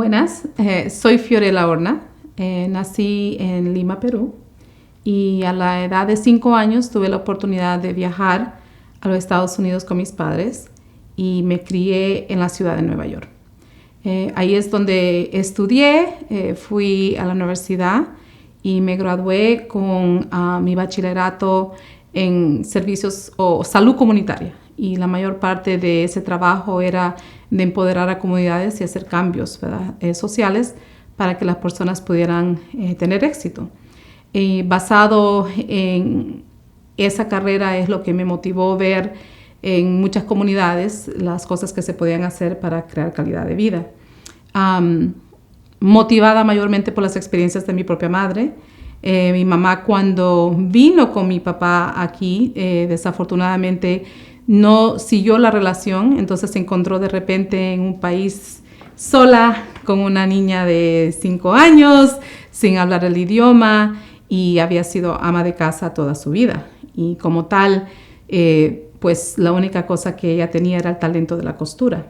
Buenas, soy Fiorella Horna, nací en Lima, Perú, y a la edad de 5 años tuve la oportunidad de viajar a los Estados Unidos con mis padres y me crié en la ciudad de Nueva York. Ahí es donde estudié, fui a la universidad y me gradué con mi bachillerato en servicios o salud comunitaria. Y la mayor parte de ese trabajo era de empoderar a comunidades y hacer cambios, ¿verdad? Sociales para que las personas pudieran tener éxito. Basado en esa carrera es lo que me motivó a ver en muchas comunidades las cosas que se podían hacer para crear calidad de vida. Motivada mayormente por las experiencias de mi propia madre. Mi mamá, cuando vino con mi papá aquí, desafortunadamente no siguió la relación, entonces se encontró de repente en un país sola con una niña de 5 años, sin hablar el idioma, y había sido ama de casa toda su vida. Y como tal, pues la única cosa que ella tenía era el talento de la costura.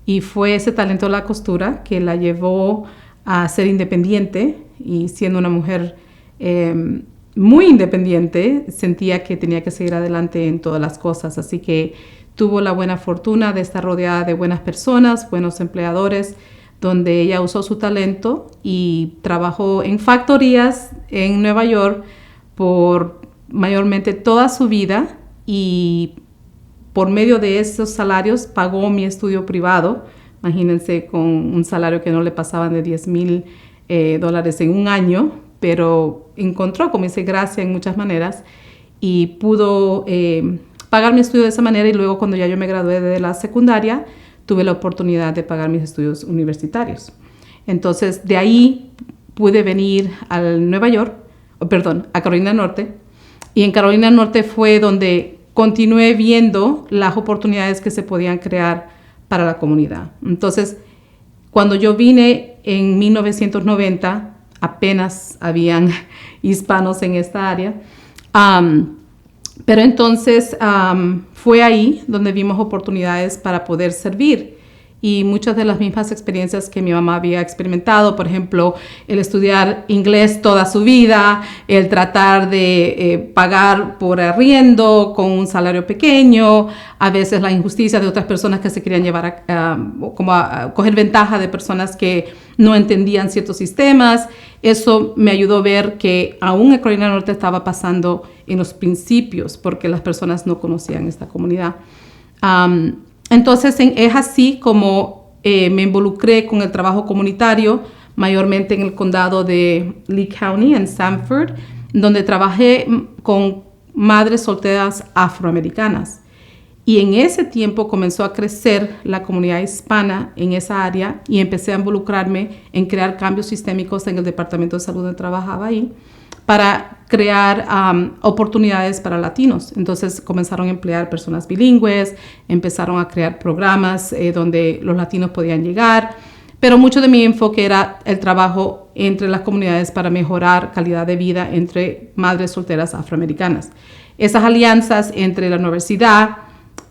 Y fue ese talento de la costura que la llevó a ser independiente, y siendo una mujer muy independiente, sentía que tenía que seguir adelante en todas las cosas. Así que tuvo la buena fortuna de estar rodeada de buenas personas, buenos empleadores, donde ella usó su talento y trabajó en factorías en Nueva York por mayormente toda su vida, y por medio de esos salarios pagó mi estudio privado. Imagínense, con un salario que no le pasaban de $10,000 en un año, pero encontró, como dice, gracia en muchas maneras, y pudo pagar mi estudio de esa manera. Y luego, cuando ya yo me gradué de la secundaria, tuve la oportunidad de pagar mis estudios universitarios. Entonces, de ahí pude venir a Carolina Norte, y en Carolina Norte fue donde continué viendo las oportunidades que se podían crear para la comunidad. Entonces, cuando yo vine en 1990, apenas habían hispanos en esta área. Pero entonces fue ahí donde vimos oportunidades para poder servir. Y muchas de las mismas experiencias que mi mamá había experimentado, por ejemplo, el estudiar inglés toda su vida, el tratar de pagar por arriendo con un salario pequeño, a veces la injusticia de otras personas que se querían llevar a coger ventaja de personas que no entendían ciertos sistemas. Eso me ayudó a ver que aún en Carolina Norte estaba pasando en los principios, porque las personas no conocían esta comunidad. Entonces es así como me involucré con el trabajo comunitario, mayormente en el condado de Lee County, en Sanford, donde trabajé con madres solteras afroamericanas. Y en ese tiempo comenzó a crecer la comunidad hispana en esa área, y empecé a involucrarme en crear cambios sistémicos en el departamento de salud donde trabajaba ahí, para crear oportunidades para latinos. Entonces comenzaron a emplear personas bilingües, empezaron a crear programas donde los latinos podían llegar, pero mucho de mi enfoque era el trabajo entre las comunidades para mejorar calidad de vida entre madres solteras afroamericanas. Esas alianzas entre la universidad,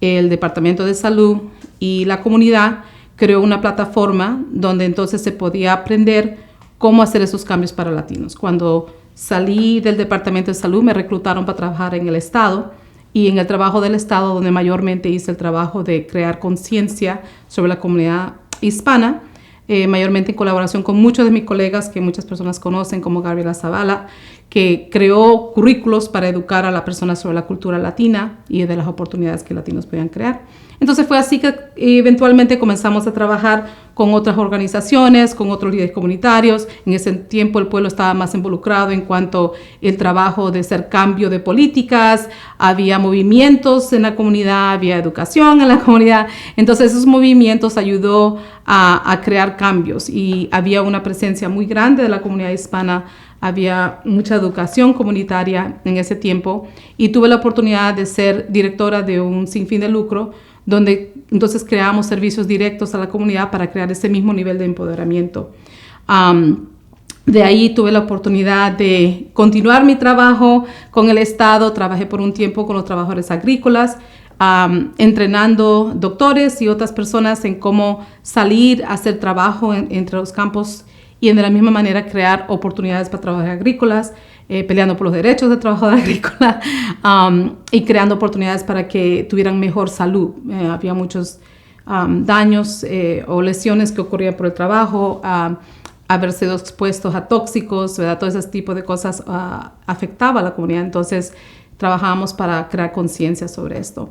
el departamento de salud y la comunidad creó una plataforma donde entonces se podía aprender cómo hacer esos cambios para latinos. Cuando salí del departamento de salud, me reclutaron para trabajar en el estado, y en el trabajo del estado, donde mayormente hice el trabajo de crear conciencia sobre la comunidad hispana, mayormente en colaboración con muchos de mis colegas que muchas personas conocen, como Gabriela Zavala, que creó currículos para educar a las personas sobre la cultura latina y de las oportunidades que latinos podían crear. Entonces fue así que eventualmente comenzamos a trabajar con otras organizaciones, con otros líderes comunitarios. En ese tiempo el pueblo estaba más involucrado en cuanto al trabajo de hacer cambio de políticas, había movimientos en la comunidad, había educación en la comunidad. Entonces esos movimientos ayudó a crear cambios, y había una presencia muy grande de la comunidad hispana. Había mucha educación comunitaria en ese tiempo, y tuve la oportunidad de ser directora de un sin fin de lucro, donde entonces creamos servicios directos a la comunidad para crear ese mismo nivel de empoderamiento. De ahí tuve la oportunidad de continuar mi trabajo con el Estado. Trabajé por un tiempo con los trabajadores agrícolas, entrenando doctores y otras personas en cómo salir a hacer trabajo entre los campos y de la misma manera crear oportunidades para trabajos agrícolas, peleando por los derechos de trabajadores agrícolas y creando oportunidades para que tuvieran mejor salud. Había muchos daños o lesiones que ocurrían por el trabajo, haber sido expuestos a tóxicos, ¿verdad? Todo ese tipo de cosas afectaba a la comunidad. Entonces, trabajábamos para crear conciencia sobre esto.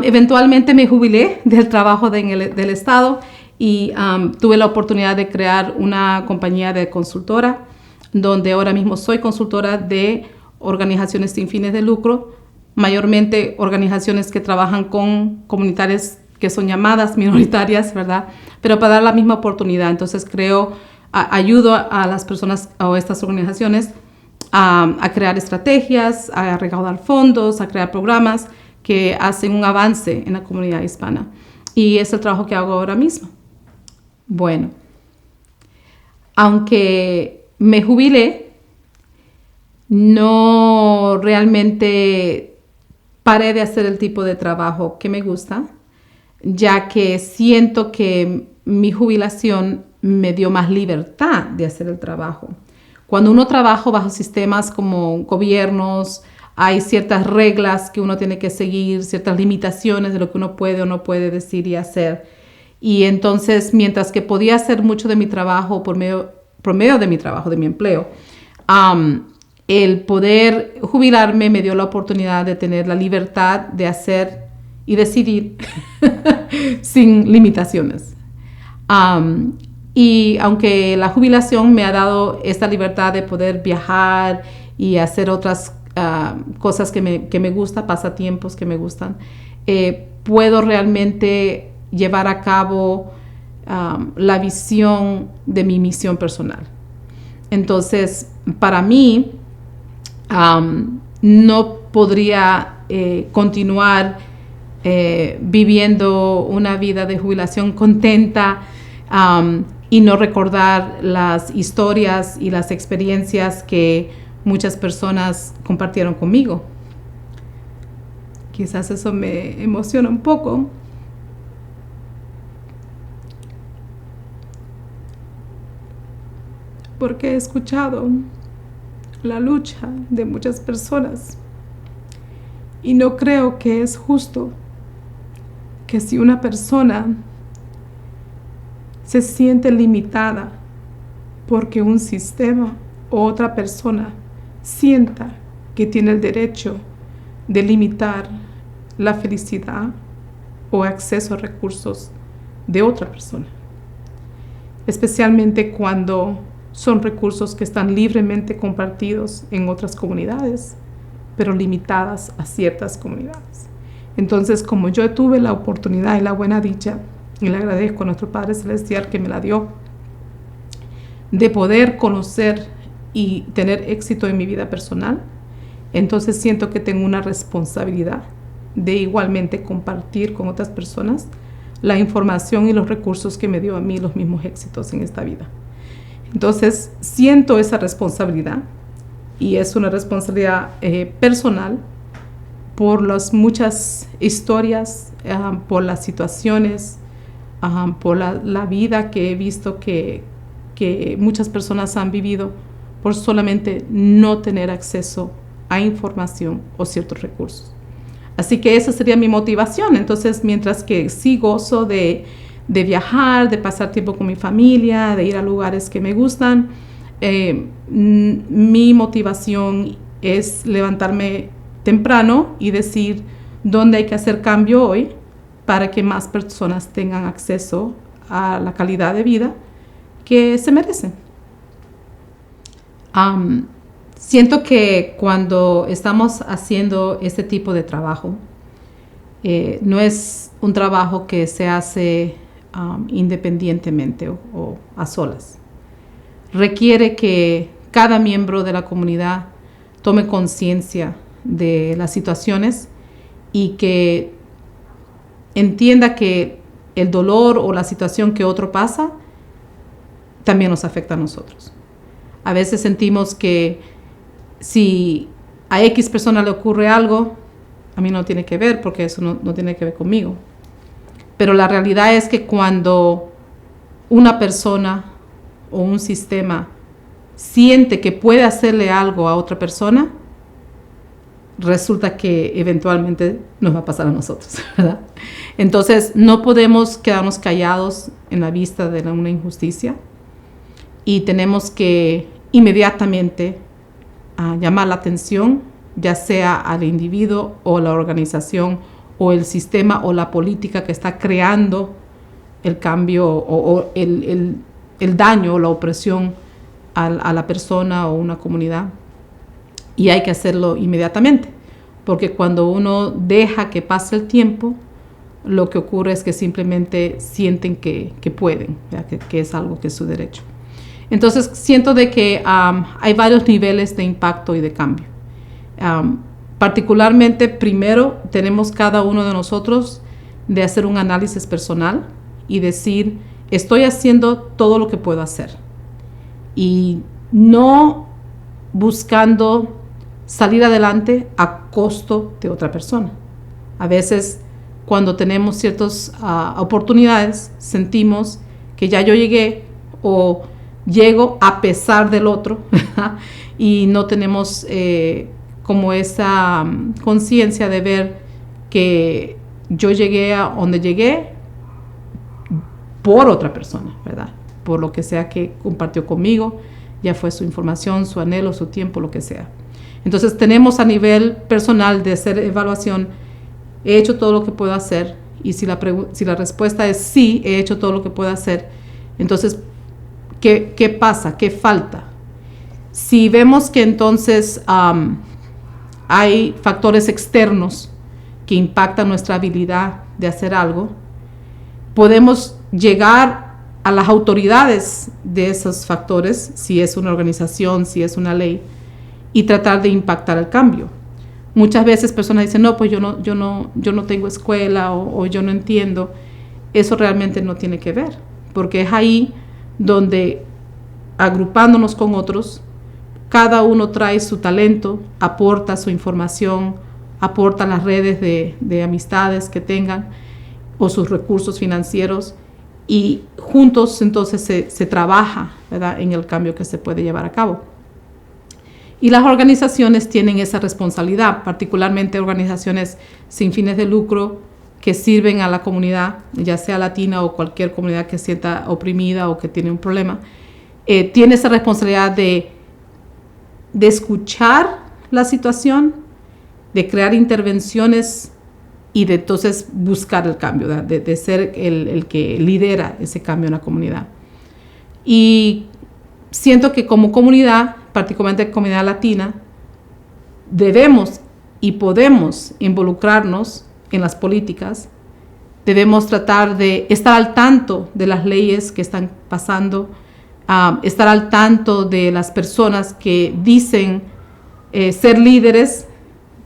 Eventualmente me jubilé del trabajo del Estado y tuve la oportunidad de crear una compañía de consultora, donde ahora mismo soy consultora de organizaciones sin fines de lucro, mayormente organizaciones que trabajan con comunidades que son llamadas minoritarias, ¿verdad? Pero para dar la misma oportunidad. Entonces ayudo a las personas o estas organizaciones a crear estrategias, a recaudar fondos, a crear programas que hacen un avance en la comunidad hispana. Y es el trabajo que hago ahora mismo. Bueno, aunque me jubilé, no realmente paré de hacer el tipo de trabajo que me gusta, ya que siento que mi jubilación me dio más libertad de hacer el trabajo. Cuando uno trabaja bajo sistemas como gobiernos, hay ciertas reglas que uno tiene que seguir, ciertas limitaciones de lo que uno puede o no puede decir y hacer. Y entonces, mientras que podía hacer mucho de mi trabajo por medio de mi trabajo, de mi empleo, el poder jubilarme me dio la oportunidad de tener la libertad de hacer y decidir sin limitaciones. Y aunque la jubilación me ha dado esta libertad de poder viajar y hacer otras cosas que me gustan, pasatiempos que me gustan, puedo realmente llevar a cabo la visión de mi misión personal. Entonces, para mí, no podría continuar viviendo una vida de jubilación contenta y no recordar las historias y las experiencias que muchas personas compartieron conmigo. Quizás eso me emociona un poco. Porque he escuchado la lucha de muchas personas y no creo que es justo que si una persona se siente limitada porque un sistema o otra persona sienta que tiene el derecho de limitar la felicidad o acceso a recursos de otra persona, especialmente cuando son recursos que están libremente compartidos en otras comunidades, pero limitadas a ciertas comunidades. Entonces, como yo tuve la oportunidad y la buena dicha, y le agradezco a nuestro Padre Celestial que me la dio, de poder conocer y tener éxito en mi vida personal, entonces siento que tengo una responsabilidad de igualmente compartir con otras personas la información y los recursos que me dio a mí los mismos éxitos en esta vida. Entonces, siento esa responsabilidad y es una responsabilidad personal por las muchas historias, por las situaciones, por la vida que he visto que muchas personas han vivido por solamente no tener acceso a información o ciertos recursos. Así que esa sería mi motivación. Entonces, mientras que sí gozo de viajar, de pasar tiempo con mi familia, de ir a lugares que me gustan, mi motivación es levantarme temprano y decir dónde hay que hacer cambio hoy para que más personas tengan acceso a la calidad de vida que se merecen. Siento que cuando estamos haciendo este tipo de trabajo, no es un trabajo que se hace independientemente o a solas. Requiere que cada miembro de la comunidad tome conciencia de las situaciones y que entienda que el dolor o la situación que otro pasa también nos afecta a nosotros. A veces sentimos que si a X persona le ocurre algo, a mí no tiene que ver porque eso no tiene que ver conmigo. Pero la realidad es que cuando una persona o un sistema siente que puede hacerle algo a otra persona, resulta que eventualmente nos va a pasar a nosotros, ¿verdad? Entonces, no podemos quedarnos callados en la vista de una injusticia y tenemos que inmediatamente llamar la atención, ya sea al individuo o la organización o el sistema o la política que está creando el cambio o el daño o la opresión a la persona o una comunidad. Y hay que hacerlo inmediatamente, porque cuando uno deja que pase el tiempo, lo que ocurre es que simplemente sienten que pueden, que es algo que es su derecho. Entonces, siento de que hay varios niveles de impacto y de cambio. Particularmente, primero, tenemos cada uno de nosotros de hacer un análisis personal y decir, estoy haciendo todo lo que puedo hacer. Y no buscando salir adelante a costo de otra persona. A veces, cuando tenemos ciertas oportunidades, sentimos que ya yo llegué o llego a pesar del otro y no tenemos como esa conciencia de ver que yo llegué a donde llegué por otra persona, ¿verdad? Por lo que sea que compartió conmigo, ya fue su información, su anhelo, su tiempo, lo que sea. Entonces tenemos a nivel personal de hacer evaluación, he hecho todo lo que puedo hacer, y si la respuesta es sí, he hecho todo lo que puedo hacer, entonces, ¿qué pasa? ¿Qué falta? Si vemos que entonces hay factores externos que impactan nuestra habilidad de hacer algo, podemos llegar a las autoridades de esos factores, si es una organización, si es una ley, y tratar de impactar el cambio. Muchas veces personas dicen, no, pues yo no tengo escuela o yo no entiendo. Eso realmente no tiene que ver, porque es ahí donde, agrupándonos con otros, cada uno trae su talento, aporta su información, aporta las redes de amistades que tengan o sus recursos financieros, y juntos entonces se trabaja, ¿verdad?, en el cambio que se puede llevar a cabo. Y las organizaciones tienen esa responsabilidad, particularmente organizaciones sin fines de lucro que sirven a la comunidad, ya sea latina o cualquier comunidad que se sienta oprimida o que tiene un problema. Tiene esa responsabilidad de escuchar la situación, de crear intervenciones y de entonces buscar el cambio, de ser el que lidera ese cambio en la comunidad. Y siento que como comunidad, particularmente comunidad latina, debemos y podemos involucrarnos en las políticas, debemos tratar de estar al tanto de las leyes que están pasando, estar al tanto de las personas que dicen ser líderes,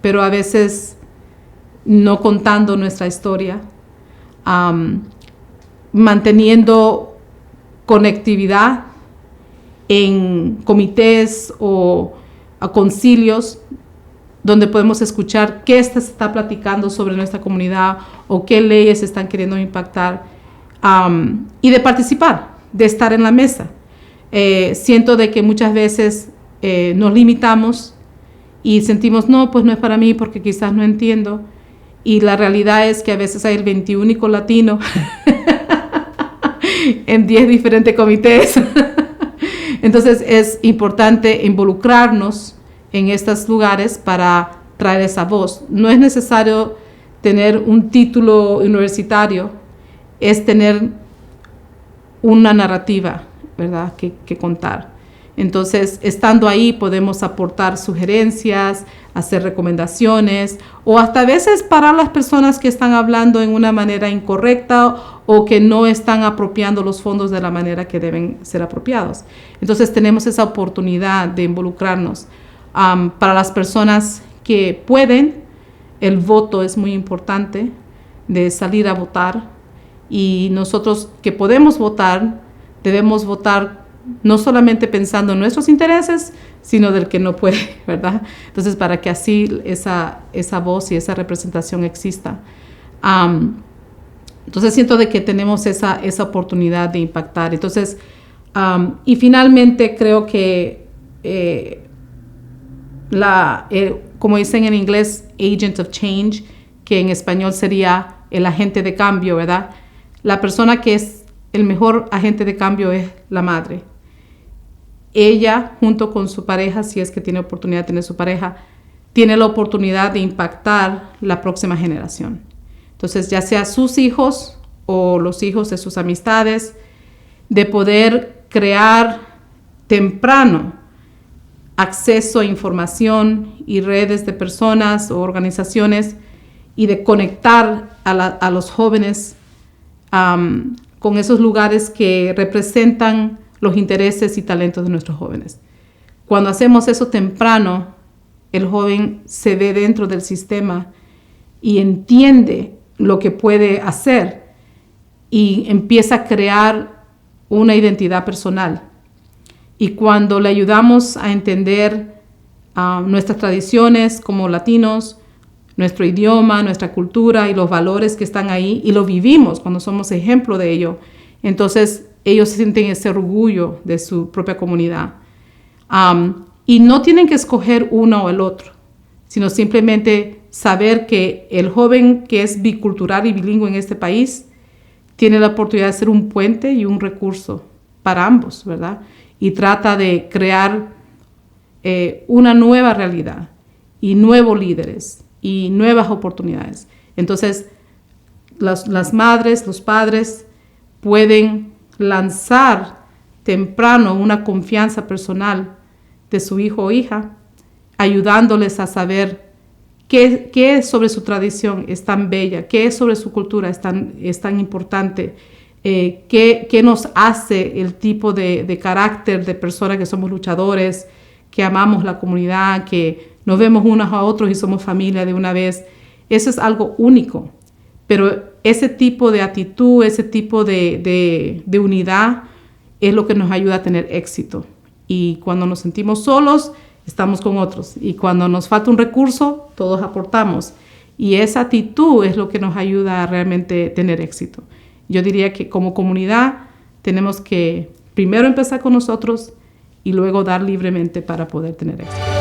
pero a veces no contando nuestra historia, manteniendo conectividad en comités o a concilios donde podemos escuchar qué se está platicando sobre nuestra comunidad o qué leyes están queriendo impactar, y de participar, de estar en la mesa. Siento de que muchas veces nos limitamos y sentimos, no, pues no es para mí porque quizás no entiendo, y la realidad es que a veces hay el 21 latino en 10 diferentes comités. Entonces es importante involucrarnos en estos lugares para traer esa voz. No es necesario tener un título universitario, es tener una narrativa, ¿verdad?, que contar. Entonces, estando ahí podemos aportar sugerencias, hacer recomendaciones o hasta a veces parar a las personas que están hablando en una manera incorrecta o que no están apropiando los fondos de la manera que deben ser apropiados. Entonces, tenemos esa oportunidad de involucrarnos. Para las personas que pueden, el voto es muy importante, de salir a votar, y nosotros que podemos votar, debemos votar no solamente pensando en nuestros intereses, sino del que no puede, ¿verdad? Entonces, para que así esa voz y esa representación exista. Entonces, siento de que tenemos esa oportunidad de impactar. Entonces, y finalmente creo que como dicen en inglés, agent of change, que en español sería el agente de cambio, ¿verdad? La persona que es el mejor agente de cambio es la madre. Ella, junto con su pareja, si es que tiene oportunidad de tener su pareja, tiene la oportunidad de impactar la próxima generación. Entonces, ya sea sus hijos o los hijos de sus amistades, de poder crear temprano acceso a información y redes de personas o organizaciones y de conectar a los jóvenes con esos lugares que representan los intereses y talentos de nuestros jóvenes. Cuando hacemos eso temprano, el joven se ve dentro del sistema y entiende lo que puede hacer y empieza a crear una identidad personal. Y cuando le ayudamos a entender nuestras tradiciones como latinos, nuestro idioma, nuestra cultura y los valores que están ahí, y lo vivimos cuando somos ejemplo de ello, entonces ellos sienten ese orgullo de su propia comunidad. Y no tienen que escoger uno o el otro, sino simplemente saber que el joven que es bicultural y bilingüe en este país tiene la oportunidad de ser un puente y un recurso para ambos, ¿verdad? Y trata de crear una nueva realidad y nuevos líderes y nuevas oportunidades. Entonces, las madres, los padres pueden lanzar temprano una confianza personal de su hijo o hija, ayudándoles a saber qué sobre su tradición es tan bella, qué sobre su cultura es tan importante, qué nos hace el tipo de carácter de personas que somos luchadores, que amamos la comunidad, que nos vemos unos a otros y somos familia de una vez. Eso es algo único, pero ese tipo de actitud, ese tipo de unidad es lo que nos ayuda a tener éxito. Y cuando nos sentimos solos, estamos con otros. Y cuando nos falta un recurso, todos aportamos. Y esa actitud es lo que nos ayuda a realmente tener éxito. Yo diría que como comunidad tenemos que primero empezar con nosotros y luego dar libremente para poder tener éxito.